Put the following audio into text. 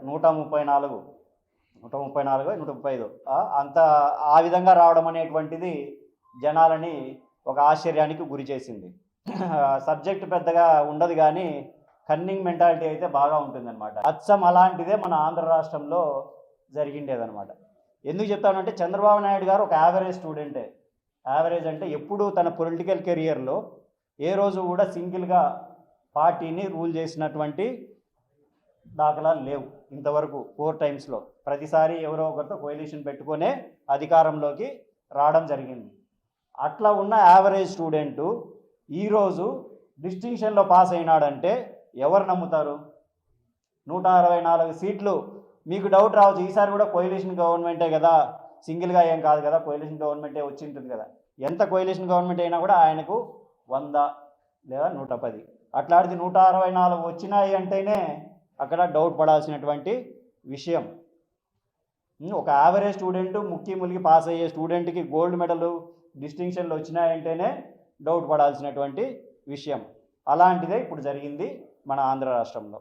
134 135 అంత ఆ విధంగా రావడం అనేటువంటిది జనాలని ఒక ఆశ్చర్యానికి గురి చేసింది. సబ్జెక్ట్ పెద్దగా ఉండదు కానీ కన్నింగ్ మెంటాలిటీ అయితే బాగా ఉంటుందన్నమాట. అచ్చం అలాంటిదే మన ఆంధ్ర రాష్ట్రంలో జరిగిండేదన్నమాట. ఎందుకు చెప్తానంటే చంద్రబాబు నాయుడు గారు ఒక యావరేజ్ స్టూడెంటే. యావరేజ్ అంటే ఎప్పుడూ తన పొలిటికల్ కెరియర్లో ఏ రోజు కూడా సింగిల్గా పార్టీని రూల్ చేసినటువంటి దాఖలాలు లేవు ఇంతవరకు. 4 టైమ్స్లో ప్రతిసారి ఎవరో ఒకరితో కోalition పెట్టుకునే అధికారంలోకి రావడం జరిగింది. అట్లా ఉన్న యావరేజ్ స్టూడెంటు ఈరోజు డిస్టింక్షన్లో పాస్ అయినాడంటే ఎవరు నమ్ముతారు? 164 సీట్లు. మీకు డౌట్ రావచ్చు, ఈసారి కూడా కోalition గవర్నమెంటే కదా, సింగిల్గా ఏం కాదు కదా, కోalition గవర్నమెంటే వచ్చి ఉంటుంది కదా. ఎంత కోalition గవర్నమెంట్ అయినా కూడా ఆయనకు 100 లేదా 110 అట్లాంటిది 164 వచ్చినాయి అంటేనే అక్కడ డౌట్ పడాల్సినటువంటి విషయం. ఒక యావరేజ్ స్టూడెంట్ ములిగి పాస్ అయ్యే స్టూడెంట్కి గోల్డ్ మెడల్ డిస్టింక్షన్లు వచ్చినాయంటేనే డౌట్ పడాల్సినటువంటి విషయం. అలాంటిదే ఇప్పుడు జరిగింది మన ఆంధ్ర రాష్ట్రంలో.